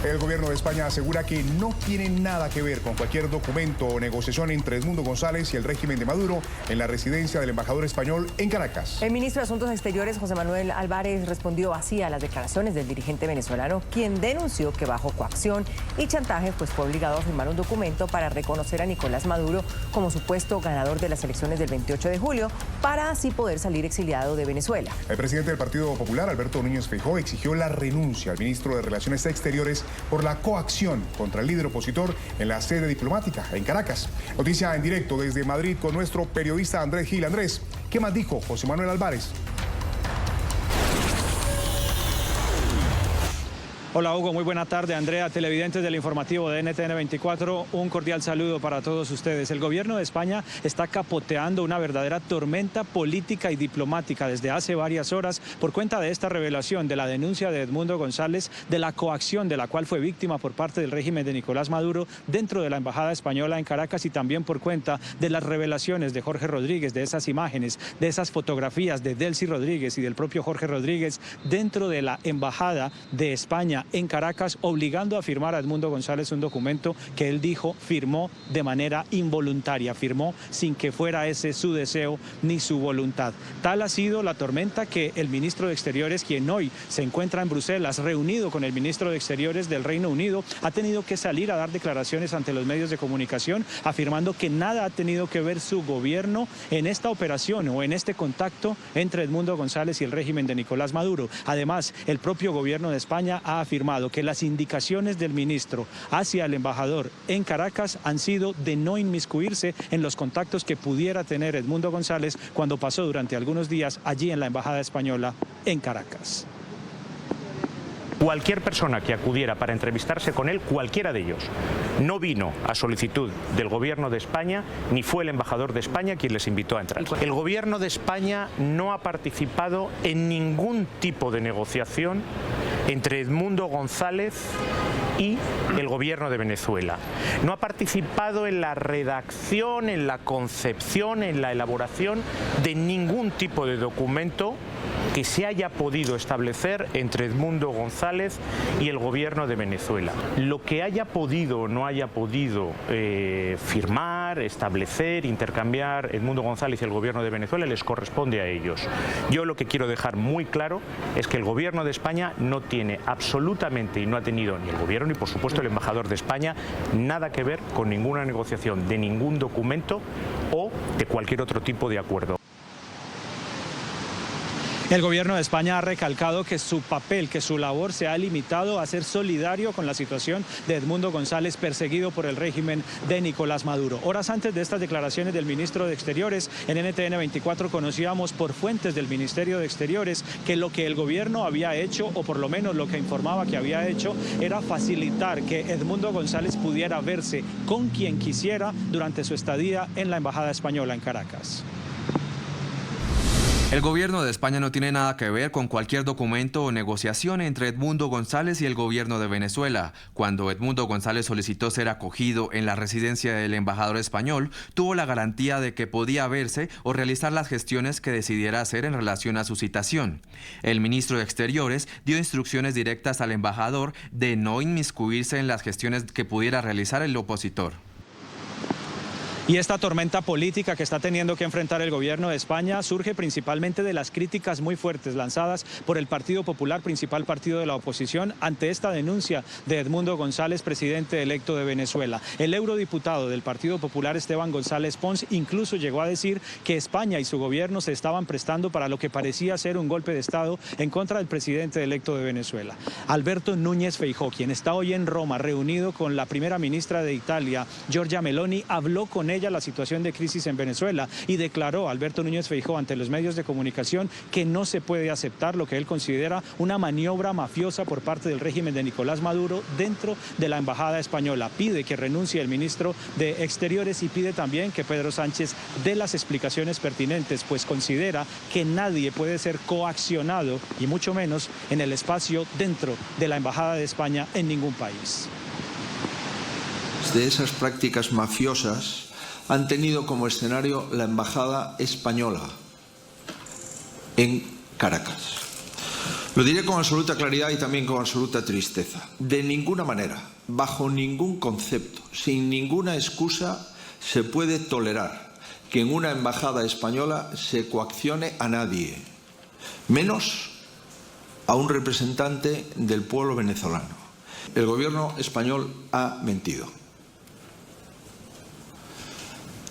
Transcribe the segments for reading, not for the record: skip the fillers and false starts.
El gobierno de España asegura que no tiene nada que ver con cualquier documento o negociación entre Edmundo González y el régimen de Maduro en la residencia del embajador español en Caracas. El ministro de Asuntos Exteriores, José Manuel Álvarez, respondió así a las declaraciones del dirigente venezolano, quien denunció que bajo coacción y chantaje pues fue obligado a firmar un documento para reconocer a Nicolás Maduro como supuesto ganador de las elecciones del 28 de julio, para así poder salir exiliado de Venezuela. El presidente del Partido Popular, Alberto Núñez Feijóo, exigió la renuncia al ministro de Relaciones Exteriores por la coacción contra el líder opositor en la sede diplomática en Caracas. Noticia en directo desde Madrid con nuestro periodista Andrés Gil. Andrés, ¿qué más dijo José Manuel Álvarez? Hola Hugo, muy buena tarde. Andrea, televidentes del informativo de NTN 24, un cordial saludo para todos ustedes. El gobierno de España está capoteando una verdadera tormenta política y diplomática desde hace varias horas por cuenta de esta revelación de la denuncia de Edmundo González de la coacción de la cual fue víctima por parte del régimen de Nicolás Maduro dentro de la embajada española en Caracas, y también por cuenta de las revelaciones de Jorge Rodríguez, de esas imágenes, de esas fotografías de Delcy Rodríguez y del propio Jorge Rodríguez dentro de la embajada de España en Caracas, obligando a firmar a Edmundo González un documento que él dijo firmó de manera involuntaria, firmó sin que fuera ese su deseo ni su voluntad. Tal ha sido la tormenta que el ministro de Exteriores, quien hoy se encuentra en Bruselas reunido con el ministro de Exteriores del Reino Unido, ha tenido que salir a dar declaraciones ante los medios de comunicación, afirmando que nada ha tenido que ver su gobierno en esta operación o en este contacto entre Edmundo González y el régimen de Nicolás Maduro. Además, el propio gobierno de España ha afirmado que las indicaciones del ministro hacia el embajador en Caracas han sido de no inmiscuirse en los contactos que pudiera tener Edmundo González cuando pasó durante algunos días allí en la embajada española en Caracas. Cualquier persona que acudiera para entrevistarse con él, cualquiera de ellos, no vino a solicitud del gobierno de España, ni fue el embajador de España quien les invitó a entrar. El gobierno de España no ha participado en ningún tipo de negociación entre Edmundo González y el gobierno de Venezuela. No ha participado en la redacción, en la concepción, en la elaboración de ningún tipo de documento que se haya podido establecer entre Edmundo González y el gobierno de Venezuela. Lo que haya podido o no haya podido firmar, establecer, intercambiar Edmundo González y el gobierno de Venezuela les corresponde a ellos. Yo lo que quiero dejar muy claro es que el gobierno de España no tiene absolutamente, y no ha tenido ni el gobierno ni por supuesto el embajador de España, nada que ver con ninguna negociación de ningún documento o de cualquier otro tipo de acuerdo. El gobierno de España ha recalcado que su papel, que su labor se ha limitado a ser solidario con la situación de Edmundo González, perseguido por el régimen de Nicolás Maduro. Horas antes de estas declaraciones del ministro de Exteriores, en NTN 24 conocíamos por fuentes del Ministerio de Exteriores que lo que el gobierno había hecho, o por lo menos lo que informaba que había hecho, era facilitar que Edmundo González pudiera verse con quien quisiera durante su estadía en la embajada española en Caracas. El gobierno de España no tiene nada que ver con cualquier documento o negociación entre Edmundo González y el gobierno de Venezuela. Cuando Edmundo González solicitó ser acogido en la residencia del embajador español, tuvo la garantía de que podía verse o realizar las gestiones que decidiera hacer en relación a su citación. El ministro de Exteriores dio instrucciones directas al embajador de no inmiscuirse en las gestiones que pudiera realizar el opositor. Y esta tormenta política que está teniendo que enfrentar el gobierno de España surge principalmente de las críticas muy fuertes lanzadas por el Partido Popular, principal partido de la oposición, ante esta denuncia de Edmundo González, presidente electo de Venezuela. El eurodiputado del Partido Popular, Esteban González Pons, incluso llegó a decir que España y su gobierno se estaban prestando para lo que parecía ser un golpe de Estado en contra del presidente electo de Venezuela. Alberto Núñez Feijóo, quien está hoy en Roma reunido con la primera ministra de Italia, Giorgia Meloni, habló con ella la situación de crisis en Venezuela y declaró Alberto Núñez Feijóo ante los medios de comunicación que no se puede aceptar lo que él considera una maniobra mafiosa por parte del régimen de Nicolás Maduro dentro de la embajada española. Pide que renuncie el ministro de Exteriores y pide también que Pedro Sánchez dé las explicaciones pertinentes, pues considera que nadie puede ser coaccionado y mucho menos en el espacio dentro de la embajada de España en ningún país. De esas prácticas mafiosas han tenido como escenario la embajada española en Caracas. Lo diré con absoluta claridad y también con absoluta tristeza. De ninguna manera, bajo ningún concepto, sin ninguna excusa, se puede tolerar que en una embajada española se coaccione a nadie, menos a un representante del pueblo venezolano. El gobierno español ha mentido.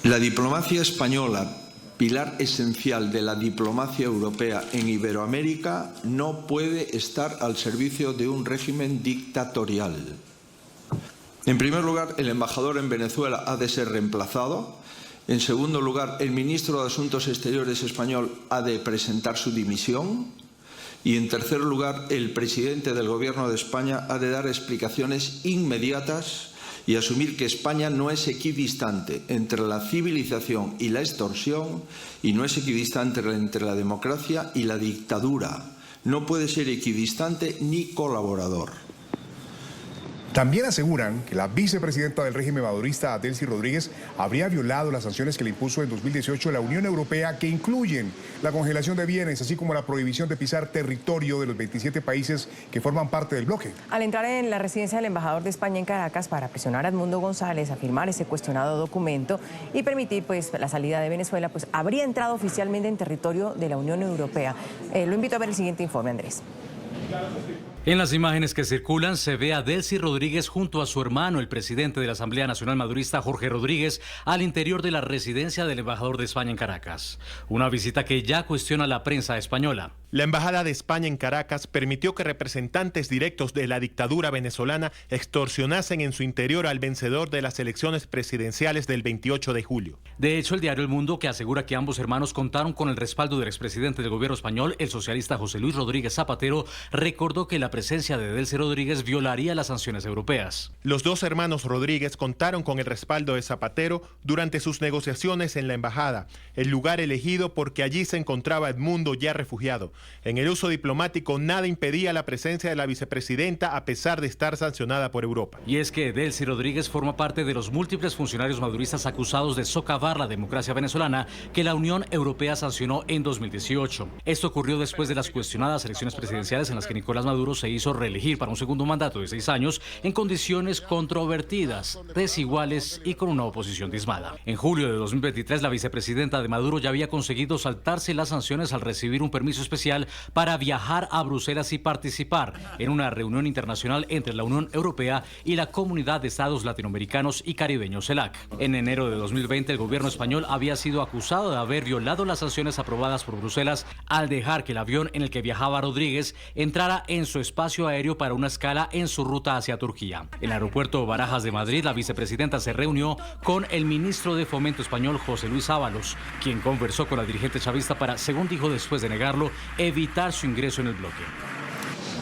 La diplomacia española, pilar esencial de la diplomacia europea en Iberoamérica, no puede estar al servicio de un régimen dictatorial. En primer lugar, el embajador en Venezuela ha de ser reemplazado. En segundo lugar, el ministro de Asuntos Exteriores español ha de presentar su dimisión. Y en tercer lugar, el presidente del Gobierno de España ha de dar explicaciones inmediatas y asumir que España no es equidistante entre la civilización y la extorsión y no es equidistante entre la democracia y la dictadura. No puede ser equidistante ni colaborador. También aseguran que la vicepresidenta del régimen madurista, Delcy Rodríguez, habría violado las sanciones que le impuso en 2018 la Unión Europea, que incluyen la congelación de bienes, así como la prohibición de pisar territorio de los 27 países que forman parte del bloque. Al entrar en la residencia del embajador de España en Caracas para presionar a Edmundo González a firmar ese cuestionado documento y permitir la salida de Venezuela, habría entrado oficialmente en territorio de la Unión Europea. Lo invito a ver el siguiente informe, Andrés. En las imágenes que circulan se ve a Delcy Rodríguez junto a su hermano, el presidente de la Asamblea Nacional Madurista, Jorge Rodríguez, al interior de la residencia del embajador de España en Caracas. Una visita que ya cuestiona la prensa española. La Embajada de España en Caracas permitió que representantes directos de la dictadura venezolana extorsionasen en su interior al vencedor de las elecciones presidenciales del 28 de julio. De hecho, el diario El Mundo, que asegura que ambos hermanos contaron con el respaldo del expresidente del gobierno español, el socialista José Luis Rodríguez Zapatero, recordó que la presencia de Delcy Rodríguez violaría las sanciones europeas. Los dos hermanos Rodríguez contaron con el respaldo de Zapatero durante sus negociaciones en la embajada, el lugar elegido porque allí se encontraba Edmundo ya refugiado. En el uso diplomático nada impedía la presencia de la vicepresidenta a pesar de estar sancionada por Europa. Y es que Delcy Rodríguez forma parte de los múltiples funcionarios maduristas acusados de socavar la democracia venezolana que la Unión Europea sancionó en 2018. Esto ocurrió después de las cuestionadas elecciones presidenciales en las que Nicolás Maduro se hizo reelegir para un segundo mandato de 6 años en condiciones controvertidas, desiguales y con una oposición diezmada. En julio de 2023, la vicepresidenta de Maduro ya había conseguido saltarse las sanciones al recibir un permiso especial para viajar a Bruselas y participar en una reunión internacional entre la Unión Europea y la Comunidad de Estados Latinoamericanos y Caribeños, CELAC. En enero de 2020, el gobierno español había sido acusado de haber violado las sanciones aprobadas por Bruselas al dejar que el avión en el que viajaba Rodríguez entrara en su espacio aéreo para una escala en su ruta hacia Turquía. En el aeropuerto Barajas de Madrid, la vicepresidenta se reunió con el ministro de Fomento español, José Luis Ábalos, quien conversó con la dirigente chavista para, según dijo después de negarlo, evitar su ingreso en el bloque.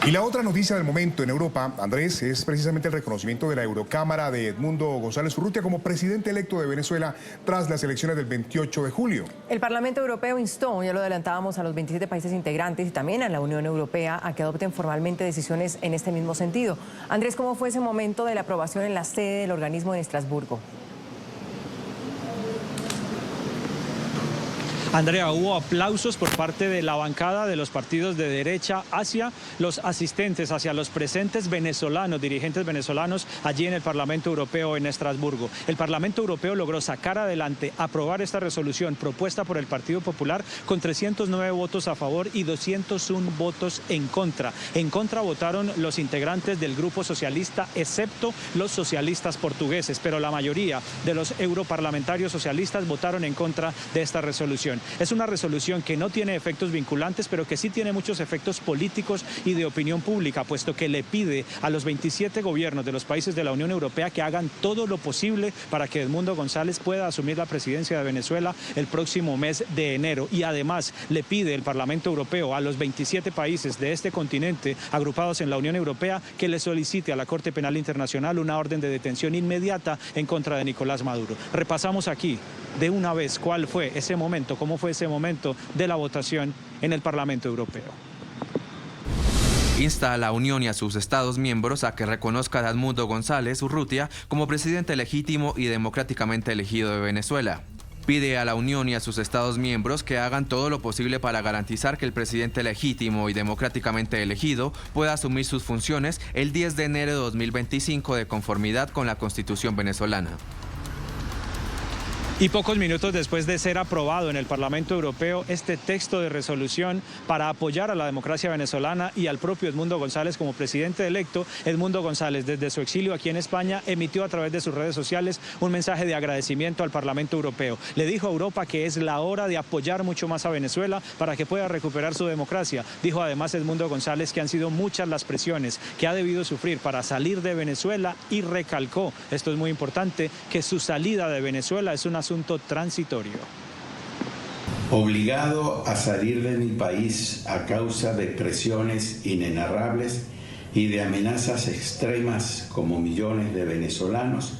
Y la otra noticia del momento en Europa, Andrés, es precisamente el reconocimiento de la Eurocámara de Edmundo González Urrutia como presidente electo de Venezuela tras las elecciones del 28 de julio. El Parlamento Europeo instó, ya lo adelantábamos, a los 27 países integrantes y también a la Unión Europea a que adopten formalmente decisiones en este mismo sentido. Andrés, ¿cómo fue ese momento de la aprobación en la sede del organismo en Estrasburgo? Andrea, hubo aplausos por parte de la bancada de los partidos de derecha hacia los asistentes, hacia los presentes venezolanos, dirigentes venezolanos allí en el Parlamento Europeo en Estrasburgo. El Parlamento Europeo logró sacar adelante, aprobar esta resolución propuesta por el Partido Popular con 309 votos a favor y 201 votos en contra. En contra votaron los integrantes del Grupo Socialista, excepto los socialistas portugueses, pero la mayoría de los europarlamentarios socialistas votaron en contra de esta resolución. Es una resolución que no tiene efectos vinculantes, pero que sí tiene muchos efectos políticos y de opinión pública, puesto que le pide a los 27 gobiernos de los países de la Unión Europea que hagan todo lo posible para que Edmundo González pueda asumir la presidencia de Venezuela el próximo mes de enero. Y además le pide el Parlamento Europeo a los 27 países de este continente agrupados en la Unión Europea que le solicite a la Corte Penal Internacional una orden de detención inmediata en contra de Nicolás Maduro. Repasamos aquí de una vez cuál fue ese momento, cómo fue ese momento de la votación en el Parlamento Europeo. Insta a la Unión y a sus Estados miembros a que reconozcan a Edmundo González Urrutia como presidente legítimo y democráticamente elegido de Venezuela. Pide a la Unión y a sus Estados miembros que hagan todo lo posible para garantizar que el presidente legítimo y democráticamente elegido pueda asumir sus funciones el 10 de enero de 2025 de conformidad con la Constitución venezolana. Y pocos minutos después de ser aprobado en el Parlamento Europeo este texto de resolución para apoyar a la democracia venezolana y al propio Edmundo González como presidente electo, Edmundo González, desde su exilio aquí en España, emitió a través de sus redes sociales un mensaje de agradecimiento al Parlamento Europeo. Le dijo a Europa que es la hora de apoyar mucho más a Venezuela para que pueda recuperar su democracia. Dijo además Edmundo González que han sido muchas las presiones que ha debido sufrir para salir de Venezuela y recalcó, esto es muy importante, que su salida de Venezuela es un asunto transitorio. Obligado a salir de mi país a causa de presiones inenarrables y de amenazas extremas como millones de venezolanos,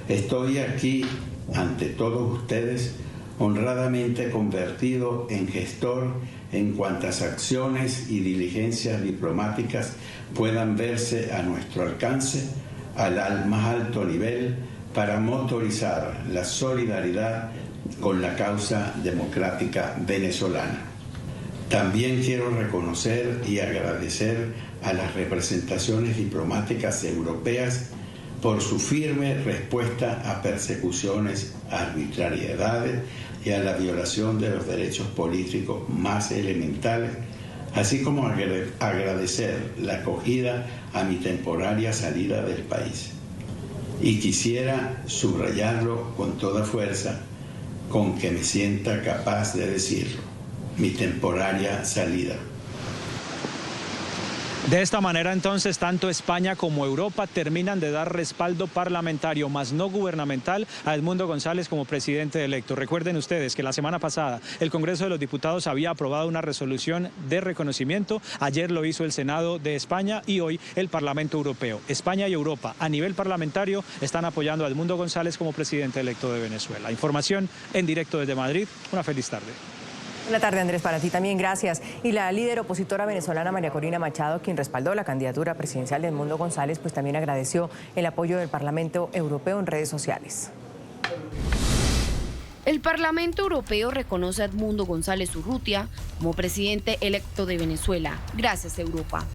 estoy aquí ante todos ustedes honradamente convertido en gestor en cuantas acciones y diligencias diplomáticas puedan verse a nuestro alcance al más alto nivel para motorizar la solidaridad con la causa democrática venezolana. También quiero reconocer y agradecer a las representaciones diplomáticas europeas por su firme respuesta a persecuciones, arbitrariedades y a la violación de los derechos políticos más elementales, así como agradecer la acogida a mi temporaria salida del país. Y quisiera subrayarlo con toda fuerza, con que me sienta capaz de decirlo, mi temporaria salida. De esta manera, entonces, tanto España como Europa terminan de dar respaldo parlamentario, más no gubernamental, a Edmundo González como presidente electo. Recuerden ustedes que la semana pasada el Congreso de los Diputados había aprobado una resolución de reconocimiento. Ayer lo hizo el Senado de España y hoy el Parlamento Europeo. España y Europa, a nivel parlamentario, están apoyando a Edmundo González como presidente electo de Venezuela. Información en directo desde Madrid. Una feliz tarde. Buenas tardes, Andrés, para ti también, gracias. Y la líder opositora venezolana María Corina Machado, quien respaldó la candidatura presidencial de Edmundo González, pues también agradeció el apoyo del Parlamento Europeo en redes sociales. El Parlamento Europeo reconoce a Edmundo González Urrutia como presidente electo de Venezuela. Gracias, Europa.